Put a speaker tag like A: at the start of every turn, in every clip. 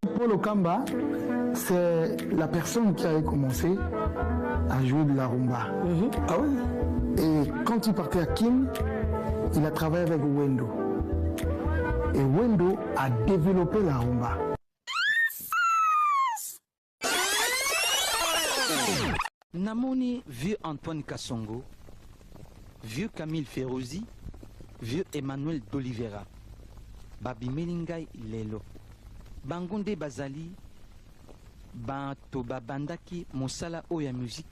A: Paul Okamba, c'est la personne qui avait commencé à jouer de la rumba.
B: Ah oui?
A: Et quand il partait à Kin, il a travaillé avec Wendo. Et Wendo a développé la rumba.
C: Namoni, vieux Antoine Kassongo, vieux Camille Ferrozi, vieux Emmanuel d'Oliveira, Babi Melingai Lelo, Bangonde Bazali, Toba Bandaki, Mosala Oya Musique,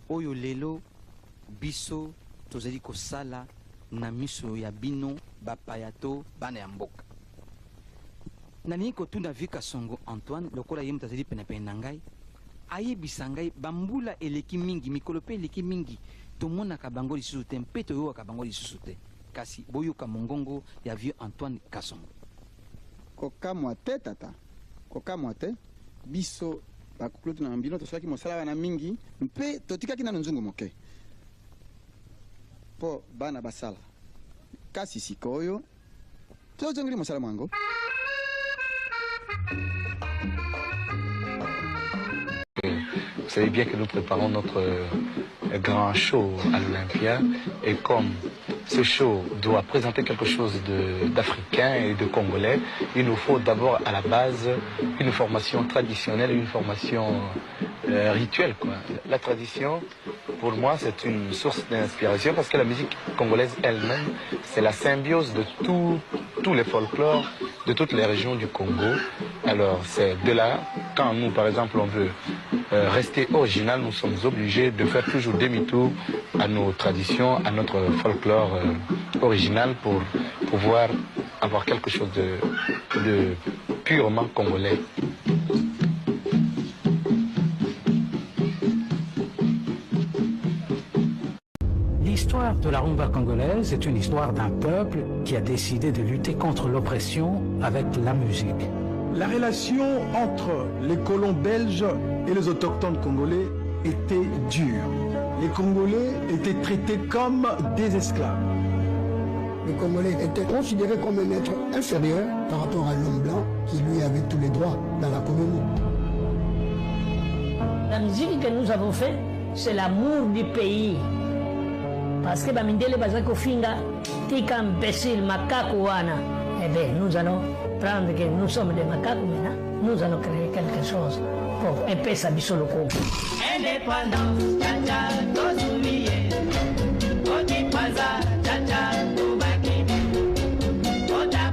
C: Oyo Lelo, Biso, Tozali Kosala, Namiso Yabino, Bapayato, Baneamboka. Nani Kotuna vieux Kassongo Antoine, Lokola Yem Tazali Penapenangai, aye bisangai bambula eleki mingi mikolope eleki mingi tomona kabango lisusu te mpe toyoka kabango lisusu te kasi boyoka mongongo ya vieux Antoine Kassongo
D: kokamwa te tata kokamwa te biso bakukulutu na mbino tosalaki mosala wana mingi mpe totikaki nano nzungu moke po bana basala kasi sikoyo tozongeli mosala mwango.
E: Vous savez bien que nous préparons notre grand show à l'Olympia et comme ce show doit présenter quelque chose d'africain et de congolais, il nous faut d'abord à la base une formation traditionnelle et une formation rituelle, quoi. La tradition, pour moi, c'est une source d'inspiration parce que la musique congolaise elle-même, c'est la symbiose de tous les folklores de toutes les régions du Congo. Alors c'est de là, quand nous par exemple on veut rester original, nous sommes obligés de faire toujours demi-tour à nos traditions, à notre folklore original pour pouvoir avoir quelque chose de purement congolais.
F: L'histoire de la rumba congolaise est une histoire d'un peuple qui a décidé de lutter contre l'oppression avec la musique.
B: La relation entre les colons belges et les autochtones congolais était dure. Les Congolais étaient traités comme des esclaves.
G: Le Congolais était considéré comme un être inférieur par rapport à l'homme blanc qui lui avait tous les droits dans la colonie.
H: La musique que nous avons faite, c'est l'amour du pays. Parce que Bamindele Bazako Finga, Tika imbécile, macaque wana. Eh bien, nous allons prendre que nous sommes des macaques maintenant, nous allons créer quelque chose pour épais sa bisoloko. Indépendance, tcha tozuliye, otipaza, tcha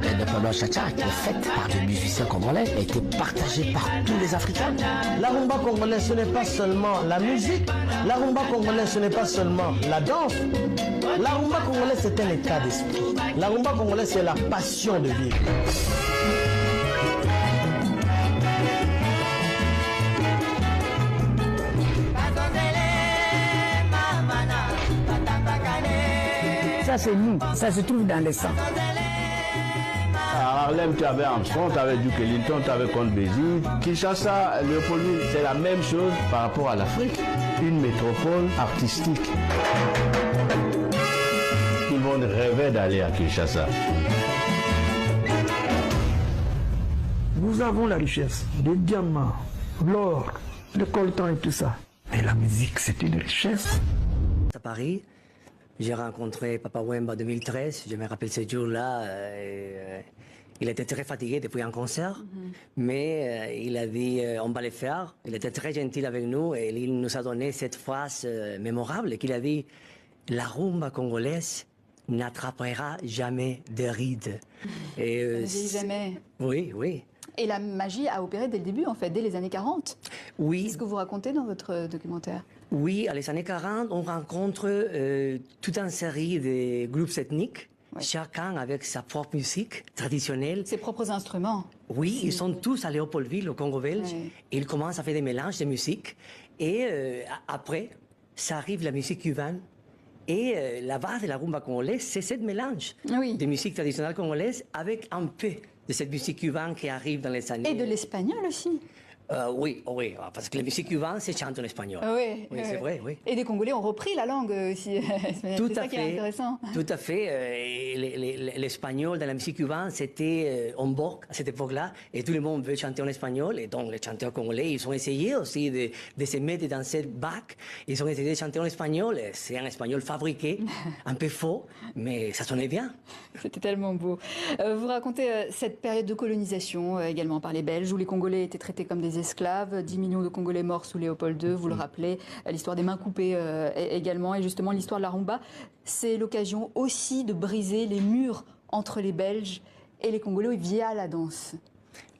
I: L'indépendance Chacha, qui est faite par des musiciens congolais, a été partagée par tous les Africains.
J: La rumba congolaise, ce n'est pas seulement la musique. La rumba congolaise, ce n'est pas seulement la danse. La rumba congolaise, c'est un état d'esprit. La rumba congolaise, c'est la passion de vivre.
H: Ça, c'est nous. Ça se trouve dans le sang.
K: À Harlem, tu avais Armstrong, tu avais Duke Ellington, tu avais Comte Basie. Kinshasa, Léopoldville, c'est la même chose par rapport à l'Afrique. Une métropole artistique. Tout le monde rêvait d'aller à Kinshasa.
A: Nous avons la richesse des diamants, l'or, le coltan et tout ça. Et la musique, c'est une richesse.
I: À Paris, j'ai rencontré Papa Wemba en 2013. Je me rappelle ce jour-là. Il était très fatigué depuis un concert, mais il a dit on va le faire. Il était très gentil avec nous et il nous a donné cette phrase mémorable qu'il a dit la rumba congolaise n'attrapera jamais de rides.
L: Et jamais.
I: Oui, oui.
L: Et la magie a opéré dès le début, en fait, dès les années 40.
I: Oui.
L: C'est ce que vous racontez dans votre documentaire.
I: Oui, à les années 40, on rencontre toute une série de groupes ethniques, chacun avec sa propre musique traditionnelle.
L: Ses propres instruments.
I: Oui, ils sont tous à Léopoldville, au Congo belge. Et ils commencent à faire des mélanges de musique. Et après, ça arrive la musique cubaine. Et la base de la rumba congolaise, c'est ce mélange de musique traditionnelle congolaise avec un peu de cette musique cubaine qui arrive dans les années...
L: Et de l'espagnol aussi.
I: Oui, parce que la musique cubaine, c'est chanté en espagnol.
L: Oui,
I: c'est vrai, oui.
L: Et des Congolais ont repris la langue aussi. C'est ça qui est intéressant.
I: Tout à fait. L'espagnol dans la musique cubaine, c'était en vogue à cette époque-là, et tout le monde veut chanter en espagnol, et donc les chanteurs congolais, ils ont essayé aussi de se mettre dans cette bac, ils ont essayé de chanter en espagnol, c'est un espagnol fabriqué, un peu faux, mais ça sonnait bien.
L: C'était tellement beau. Vous racontez cette période de colonisation également par les Belges, où les Congolais étaient traités comme des esclaves, 10 millions de Congolais morts sous Léopold II, vous le rappelez, l'histoire des mains coupées également, et justement l'histoire de la rumba, c'est l'occasion aussi de briser les murs entre les Belges et les Congolais via la danse.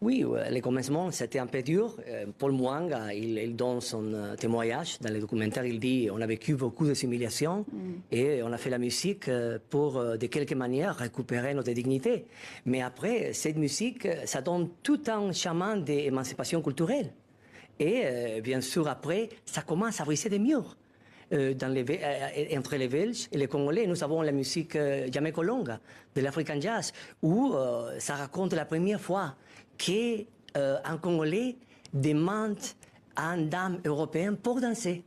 I: Oui, le commencement, c'était un peu dur. Paul Mwanga, il donne son témoignage dans le documentaire. Il dit on a vécu beaucoup de humiliations et on a fait la musique pour, de quelque manière, récupérer notre dignité. Mais après, cette musique, ça donne tout un chemin d'émancipation culturelle. Et bien sûr, après, ça commence à briser des murs. Entre les Belges et les Congolais, nous avons la musique Jamaica-Longa de l'African Jazz, où ça raconte la première fois qu'un Congolais demande à une dame européenne pour danser.